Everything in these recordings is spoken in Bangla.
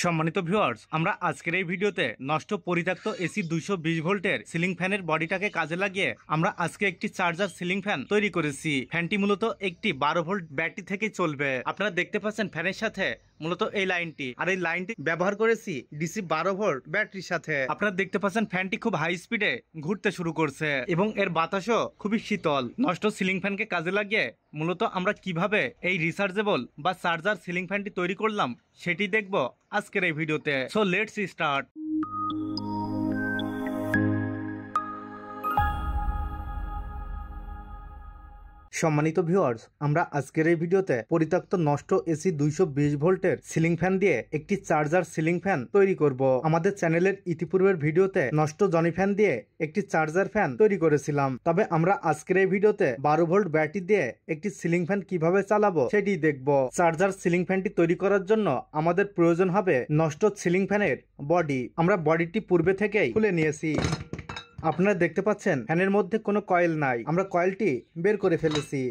সম্মানিত ভিউয়ার্স, আমরা আজকের এই ভিডিওতে নষ্ট পরিত্যক্ত এসি 220 ভোল্টের সিলিং ফ্যানের বডিটাকে কাজে লাগিয়ে আমরা আজকে একটি চার্জার সিলিং ফ্যান তৈরি করেছি। ফ্যানটি মূলত একটি 12 ভোল্ট ব্যাটারি থেকে চলবে। আপনারা দেখতে পাচ্ছেন ফ্যানের সাথে মূলত এই লাইনটি, আর এই লাইনটি ব্যবহার করেছি ডিসি 12 ভোল্ট ব্যাটারির সাথে। আপনারা দেখতে পাচ্ছেন ফ্যানটি খুব হাই স্পিডে ঘুরতে শুরু করছে এবং এর বাতাসও খুবই শীতল। নষ্ট সিলিং ফ্যানকে কাজে লাগিয়ে মূলত আমরা কিভাবে এই রিচার্জেবল বা চার্জার সিলিং ফ্যানটি তৈরি করলাম সেটি দেখব আজকের এই ভিডিওতে। So let's start. সম্মানিত ভিউয়ার্স, আমরা আজকের এই ভিডিওতে পরিত্যক্ত নষ্ট এসি 220 ভোল্টের সিলিং ফ্যান দিয়ে একটি চার্জার সিলিং ফ্যান তৈরি করব। আমাদের চ্যানেলের ইতিপূর্বের ভিডিওতে নষ্ট জনি ফ্যান দিয়ে একটি চার্জার ফ্যান তৈরি করেছিলাম, তবে আমরা আজকের এই ভিডিওতে 12 ভোল্ট ব্যাটারি দিয়ে একটি সিলিং ফ্যান কিভাবে চালাবো সেটি দেখব। চার্জার সিলিং ফ্যানটি তৈরি করার জন্য আমাদের প্রয়োজন হবে নষ্ট সিলিং ফ্যানের বডি। আমরা বডিটি পূর্বে থেকেই খুলে নিয়েছি। আপনারা দেখতে পাচ্ছেন ফ্যানের মধ্যে কোনো কয়েল নাই, আমরা কয়েলটি বের করে ফেলেছি।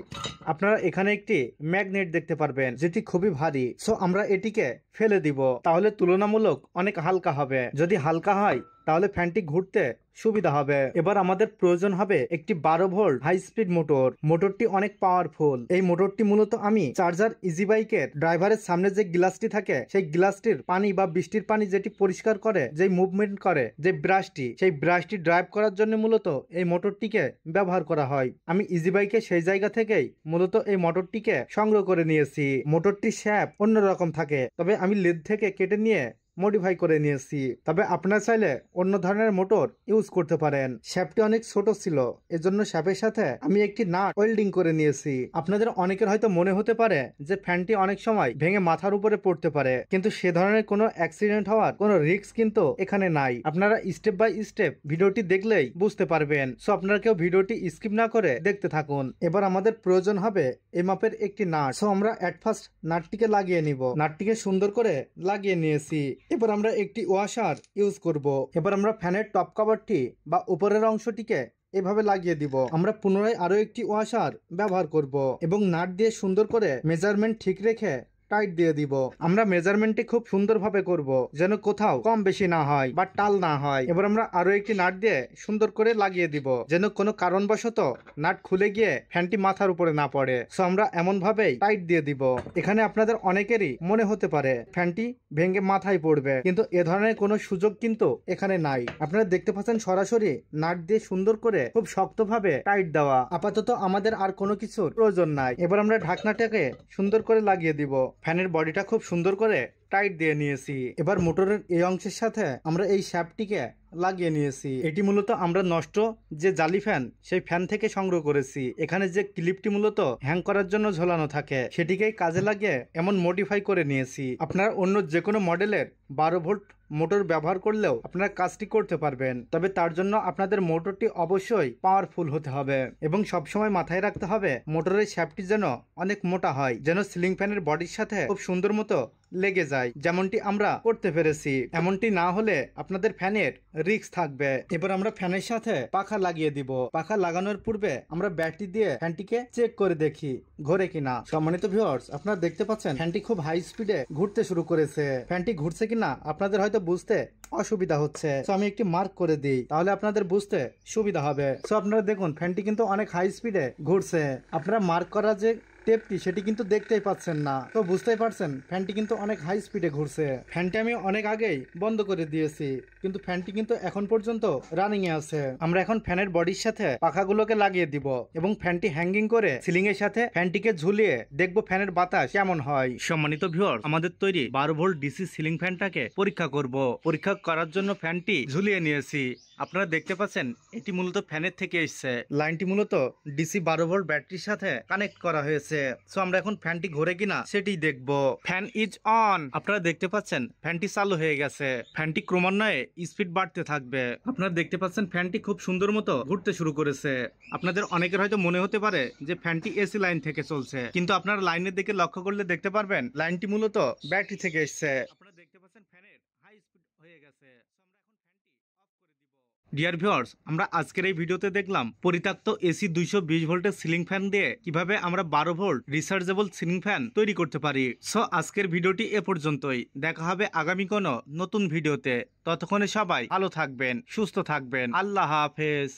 আপনারা এখানে একটি ম্যাগনেট দেখতে পারবেন যেটি খুবই ভারী, সো আমরা এটিকে ফেলে দিব। তাহলে তুলনামূলক অনেক হালকা হবে। যদি হালকা হয় তাহলে ফ্যানটি ঘুরতে সুবিধা হবে। এবার আমাদের প্রয়োজন হবে একটি 12 ভোল্ট হাই স্পিড মোটর। মোটরটি অনেক পাওয়ারফুল। এই মোটরটি মূলত আমি চার্জার ইজি বাইকের ড্রাইভারের সামনে যে গ্লাসটি থাকে সেই গ্লাসটির পানি বা বৃষ্টির পানি যেটি পরিষ্কার করে, যে মুভমেন্ট করে যে ব্রাশটি, সেই ব্রাশটি ড্রাইভ করার জন্য মূলত এই মোটরটিকে ব্যবহার করা হয়। আমি ইজি বাইকে সেই জায়গা থেকেই মূলত এই মোটরটিকে সংগ্রহ করে নিয়েছি। মোটরটির শ্যাপ অন্যরকম থাকে, তবে আমি লেদ থেকে কেটে নিয়ে মডিফাই করে নিয়েছি। তবে আপনারা চাইলে অন্য ধরনের মোটর ইউজ করতে পারেন। শ্যাপটি অনেক ছোট ছিল, এজন্য শ্যাপের সাথে আমি একটি নাট ওয়েল্ডিং করে নিয়েছি। আপনাদের অনেকের হয়তো মনে হতে পারে যে ফ্যানটি অনেক সময় ভেঙে মাথার উপরে পড়তে পারে, কিন্তু সে ধরনের কোনো অ্যাক্সিডেন্ট হওয়ার কোনো রিস্ক কিন্তু এখানে নাই। আপনারা স্টেপ বাই স্টেপ ভিডিওটি দেখলেই বুঝতে পারবেন। সো আপনারা কেউ ভিডিওটি স্কিপ না করে দেখতে থাকুন। এবার আমাদের প্রয়োজন হবে এই মাপের একটি নাট। সো আমরা এট ফার্স্ট নাটটিকে লাগিয়ে নিব। নাটটিকে সুন্দর করে লাগিয়ে নিয়েছি। এবার আমরা একটি ওয়াশার ইউজ করব। এবার আমরা ফ্যানের টপ কভারটি বা উপরের অংশটিকে এভাবে লাগিয়ে দিব। আমরা পুনরায় আরো একটি ওয়াশার ব্যবহার করব এবং নাট দিয়ে সুন্দর করে মেজারমেন্ট ঠিক রেখে টাইট দিয়ে দিব। আমরা মেজারমেন্টটি খুব সুন্দরভাবে করব যেন কোথাও কম বেশি না হয় বা টাল না হয়। এবার আমরা আরো একটি নাট দিয়ে সুন্দর করে লাগিয়ে দিব যেন কোনো কারণবশত নাট খুলে গিয়ে ফ্যানটি মাথার উপরে না পড়ে। সো আমরা এমন ভাবেই টাইট দিয়ে দিব। এখানে আপনাদের অনেকেরই মনে হতে পারে ফ্যানটি ভেঙে মাথায় পড়বে, কিন্তু এ ধরনের কোনো সুযোগ কিন্তু এখানে নাই। আপনারা দেখতে পাচ্ছেন সরাসরি নাট দিয়ে সুন্দর করে খুব শক্তভাবে টাইট দেওয়া। আপাতত আমাদের আর কোনো কিছুর প্রয়োজন নাই। এবার আমরা ঢাকনাটাকে সুন্দর করে লাগিয়ে দিব। ফ্যানের বডিটা খুব সুন্দর করে টাইট দিয়ে নিয়েছি। এবার মোটরের এই অংশের সাথে আমরা এই শ্যাফটটিকে লাগিয়ে নিয়েছি। এটি মূলত আমরা নষ্ট যে জালি ফ্যান সেই ফ্যান থেকে সংগ্রহ করেছি। এখানে যে ক্লিপটি মূলত হ্যাং করার জন্য ঝোলানো থাকে সেটিকেই কাজে লাগিয়ে এমন মডিফাই করে নিয়েছি। আপনারা অন্য যে কোনো মডেলের 12 ভোল্ট মোটর ব্যবহার করলেও আপনারা কাজটি করতে পারবেন, তবে তার জন্য আপনাদের মোটরটি অবশ্যই পাওয়ারফুল হতে হবে এবং সবসময় মাথায় রাখতে হবে মোটরের শ্যাফটটি যেন অনেক মোটা হয়, যেন সিলিং ফ্যানের বডির সাথে খুব সুন্দর মতো লেগে যায়, যেমনটি আমরা করতে পেরেছি। এমনটি না হলে আপনাদের ফ্যানের রিস্ক থাকবে। এবার আমরা ফ্যানের সাথে পাখা লাগিয়ে দিব। পাখা লাগানোর পূর্বে আমরা ব্যাটারি দিয়ে ফ্যানটিকে চেক করে দেখি ঘোরে কিনা। সম্মানিত ভিউয়ার্স, আপনারা দেখতে পাচ্ছেন ফ্যানটি খুব হাই স্পিডে ঘুরতে শুরু করেছে। ফ্যানটি ঘুরছে কিনা আপনাদের হয়তো বুঝতে অসুবিধা হচ্ছে, সো আমি একটি মার্ক করে দিই, তাহলে আপনাদের বুঝতে সুবিধা হবে। সো আপনারা দেখুন ফ্যানটি কিন্তু অনেক হাই স্পিডে ঘুরছে। আপনারা মার্ক করা যে টেপটি সেটি কিন্তু দেখতেই পাচ্ছেন না, তো বুঝতেই পারছেন ফ্যানটি কিন্তু অনেক হাই স্পিডে ঘুরছে। ফ্যানটি আমি অনেক আগেই বন্ধ করে দিয়েছি, কিন্তু ফ্যানটি কিন্তু এখন পর্যন্ত রানিং এ আছে। আমরা এখন ফ্যানের বডির সাথে পাখাগুলোকে লাগিয়ে দিব এবং ফ্যানটি হ্যাঙ্গিং করে সিলিং এর সাথে ফ্যানটিকে ঝুলিয়ে দেখবো ফ্যানের বাতাস কেমন হয়। সম্মানিত ভিউয়ার্স, আমাদের তৈরি 12 ভোল্ট ডিসি সিলিং ফ্যানটাকে পরীক্ষা করব। পরীক্ষা করার জন্য ফ্যানটি ঝুলিয়ে নিয়েছি। আপনারা দেখতে পাচ্ছেন এটি মূলত ফ্যানের থেকে এসছে। লাইনটি মূলত ডিসি 12 ভোল্ট ব্যাটারির সাথে কানেক্ট করা হয়েছে। সো আমরা এখন ফ্যানটি ঘুরে কিনা সেটি দেখব। Fan is on. আপনারা দেখতে পাচ্ছেন ফ্যানটি চালু হয়ে গেছে। ফ্যানটি ক্রমান্বয়ে স্পিড বাড়তে থাকবে। আপনারা দেখতে পাচ্ছেন ফ্যানটি খুব সুন্দর মতো ঘুরতে শুরু করেছে। আপনাদের অনেকের হয়তো মনে হতে পারে যে ফ্যানটি এসি লাইন থেকে চলছে, কিন্তু আপনারা লাইনের দিকে লক্ষ্য করলে দেখতে পারবেন লাইনটি মূলত ব্যাটারি থেকে এসছে। আপনারা দেখতে পাচ্ছেন ফ্যানের হাই স্পিড হয়ে গেছে। ডিয়ার ভিউয়ার্স, আমরা আজকের এই ভিডিওতে দেখলাম পরিত্যক্ত এসি 220 ভোল্টের সিলিং ফ্যান দিয়ে কিভাবে আমরা 12 ভোল্ট রিচার্জেবল সিলিং ফ্যান তৈরি করতে পারি। সো আজকের ভিডিওটি এ পর্যন্তই। দেখা হবে আগামী কোনো নতুন ভিডিওতে। ততক্ষণে সবাই ভালো থাকবেন, সুস্থ থাকবেন। আল্লাহ হাফেজ।